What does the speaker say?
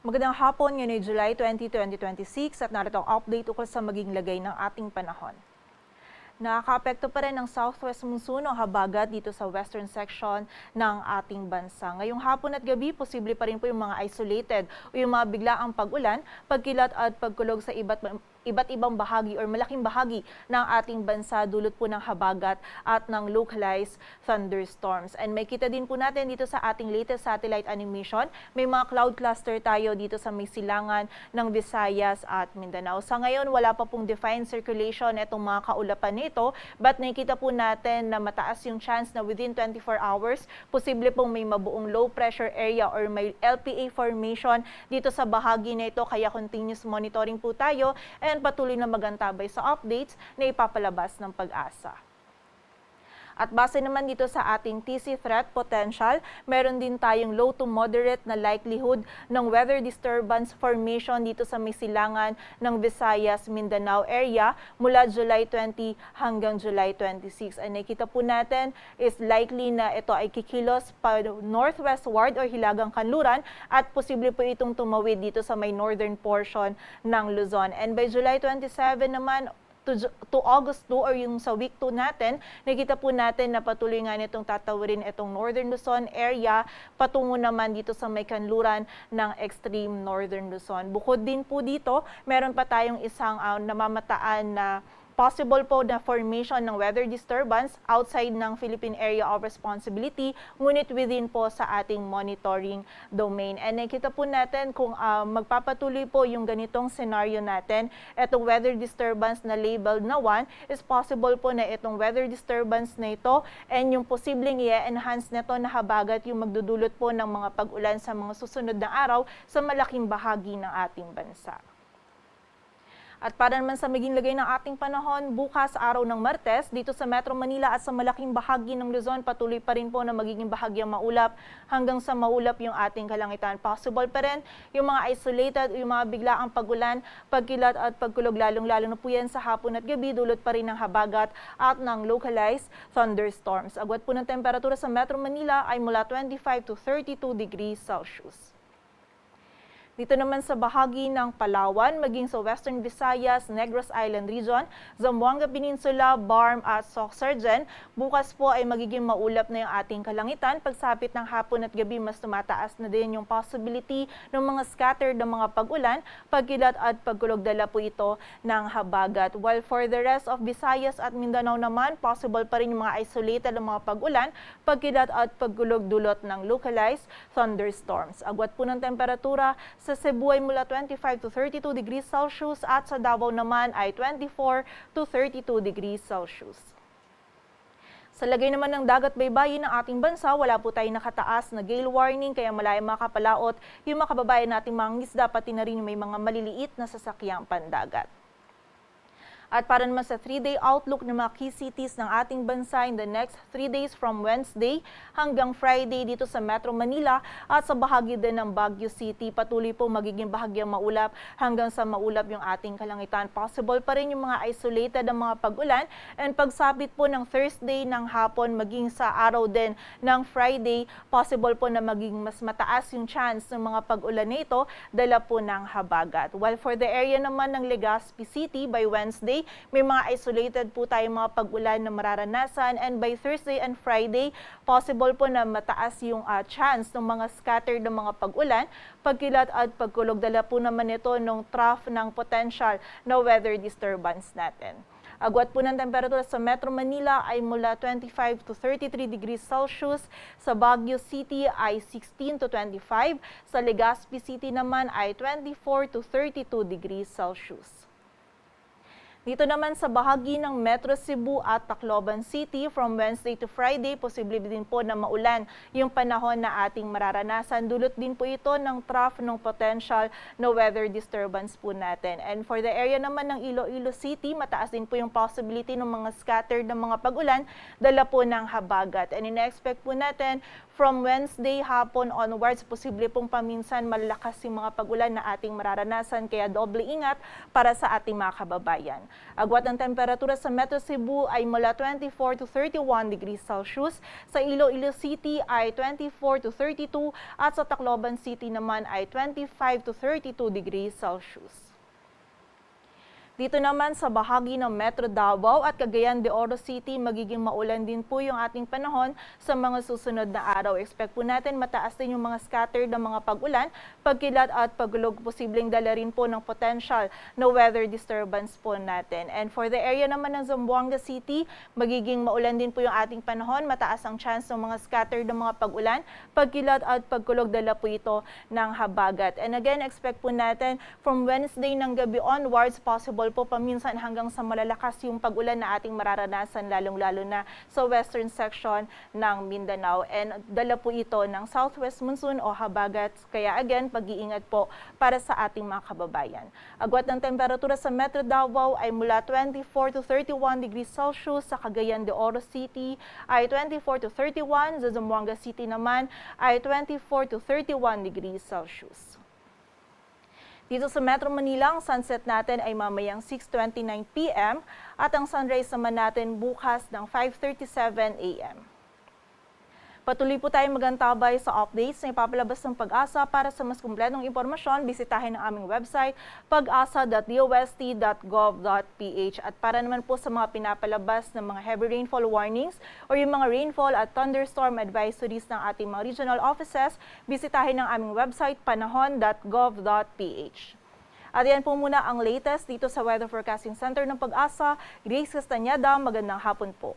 Magandang hapon, ngayon ay July 20, 2026 at narito ang update ukol sa maging lagay ng ating panahon. Nakakaapekto pa rin ng southwest monsoon o habagat dito sa western section ng ating bansa. Ngayong hapon at gabi, posible pa rin po yung mga isolated o yung mga biglaang pag-ulan, pagkilat at pagkulog sa iba't ibang bahagi or malaking bahagi ng ating bansa dulot po ng habagat at ng localized thunderstorms. And may kita din po natin dito sa ating latest satellite animation, may mga cloud cluster tayo dito sa may silangan ng Visayas at Mindanao. Sa ngayon, wala pa pong defined circulation itong mga kaulapan nito, but nakikita po natin na mataas yung chance na within 24 hours, posible pong may mabuong low pressure area or may LPA formation dito sa bahagi na ito, kaya continuous monitoring po tayo and patuloy na magantabay sa updates na ipapalabas ng Pag-asa. At base naman dito sa ating TC threat potential, meron din tayong low to moderate na likelihood ng weather disturbance formation dito sa may silangan ng Visayas, Mindanao area mula July 20 hanggang July 26. Ang nakikita po natin is likely na ito ay kikilos pa northwestward or hilagang kanluran at posible po itong tumawid dito sa may northern portion ng Luzon. And by July 27 naman, to August 2 or yung sa week 2 natin, nakita po natin na patuloy nga nitong tatawirin itong Northern Luzon area patungo naman dito sa may kanluran ng extreme Northern Luzon. Bukod din po dito, meron pa tayong isang namamataan na possible po na formation ng weather disturbance outside ng Philippine Area of Responsibility, ngunit within po sa ating monitoring domain. And nakita po natin kung magpapatuloy po yung ganitong scenario natin, itong weather disturbance na labeled na 1, is possible po na itong weather disturbance na ito and yung posibleng i-enhance nito na habagat yung magdudulot po ng mga pag-ulan sa mga susunod na araw sa malaking bahagi ng ating bansa. At para naman sa maging lagay ng ating panahon, bukas araw ng Martes, dito sa Metro Manila at sa malaking bahagi ng Luzon, patuloy pa rin po na magiging bahagyang maulap hanggang sa maulap yung ating kalangitan. Possible pa rin yung mga isolated, yung mga biglaang pag-ulan, pagkilat at pagkulog, lalong-lalo na po yan sa hapon at gabi, dulot pa rin ng habagat at ng localized thunderstorms. Agwat po ng temperatura sa Metro Manila ay mula 25 to 32 degrees Celsius. Dito naman sa bahagi ng Palawan, maging sa Western Visayas, Negros Island Region, Zamboanga Peninsula, Barm at Sorsogon, bukas po ay magiging maulap na yung ating kalangitan. Pagsapit ng hapon at gabi, mas tumataas na din yung possibility ng mga scattered na mga pag-ulan, pagkilat at pagkulog, dala po ito ng habagat. While for the rest of Visayas at Mindanao naman, possible pa rin yung mga isolated na mga pag-ulan, pagkilat at pagkulog dulot ng localized thunderstorms. Agwat po ng temperatura sa Cebu ay mula 25 to 32 degrees Celsius at sa Davao naman ay 24 to 32 degrees Celsius. Sa lagay naman ng dagat baybayin ng ating bansa, wala po tayong nakataas na gale warning, kaya malaya makapalaot yung mga kababayan nating mga ngisda, pati na rin may mga maliliit na sasakyang pandagat. At para naman sa 3-day outlook ng mga key cities ng ating bansa in the next 3 days from Wednesday hanggang Friday dito sa Metro Manila at sa bahagi din ng Baguio City, patuloy po magiging bahagyang maulap hanggang sa maulap yung ating kalangitan. Possible pa rin yung mga isolated na mga pag-ulan and pagsapit po ng Thursday ng hapon maging sa araw din ng Friday, possible po na maging mas mataas yung chance ng mga pag-ulan na ito, dala po ng habagat. While for the area naman ng Legazpi City by Wednesday, may mga isolated po tayong mga pag-ulan na mararanasan and by Thursday and Friday, possible po na mataas yung chance ng mga scattered na mga pag-ulan, pagkilat at pagkulog, dala po naman ito ng trough ng potential na weather disturbance natin. Agwat po ng temperatura sa Metro Manila ay mula 25 to 33 degrees Celsius, sa Baguio City ay 16 to 25, sa Legazpi City naman ay 24 to 32 degrees Celsius. Dito naman sa bahagi ng Metro Cebu at Tacloban City, from Wednesday to Friday, posible din po na maulan yung panahon na ating mararanasan. Dulot din po ito ng trough ng potential na weather disturbance po natin. And for the area naman ng Iloilo City, mataas din po yung possibility ng mga scattered na mga pag-ulan, dala po ng habagat. And ina-expect po natin from Wednesday hapon onwards, posible pong paminsan malakas yung mga pag-ulan na ating mararanasan, kaya doble ingat para sa ating mga kababayan. Agwat ng temperatura sa Metro Cebu ay mula 24 to 31 degrees Celsius, sa Iloilo City ay 24 to 32 at sa Tacloban City naman ay 25 to 32 degrees Celsius. Dito naman sa bahagi ng Metro Davao at Cagayan de Oro City, magiging maulan din po yung ating panahon sa mga susunod na araw. Expect po natin mataas din yung mga scattered na mga pag-ulan, pagkilat at pagulog. Posibleng dala rin po ng potential na weather disturbance po natin. And for the area naman ng Zamboanga City, magiging maulan din po yung ating panahon. Mataas ang chance ng mga scattered na mga pag-ulan, pagkilat at pagkulog. Dala po ito ng habagat. And again, expect po natin from Wednesday ng gabi onwards, possible po paminsan hanggang sa malalakas yung pag-ulan na ating mararanasan, lalong-lalo na sa western section ng Mindanao. And dala po ito ng southwest monsoon o habagat. Kaya again, pag-iingat po para sa ating mga kababayan. Agwat ng temperatura sa Metro Davao ay mula 24 to 31 degrees Celsius, sa Cagayan de Oro City ay 24 to 31, sa Zamboanga City naman ay 24 to 31 degrees Celsius. Dito sa Metro Manila, ang sunset natin ay mamayang 6:29 p.m. at ang sunrise naman natin bukas ng 5:37 a.m. Patuloy po tayong magantabay sa updates na ipapalabas ng Pag-asa. Para sa mas kumpletong impormasyon, bisitahin ang aming website pag-asa.dost.gov.ph. At para naman po sa mga pinapalabas ng mga heavy rainfall warnings o yung mga rainfall at thunderstorm advisories ng ating mga regional offices, bisitahin ang aming website panahon.gov.ph. At yan po muna ang latest dito sa Weather Forecasting Center ng Pag-asa. Grace Castañeda, magandang hapon po.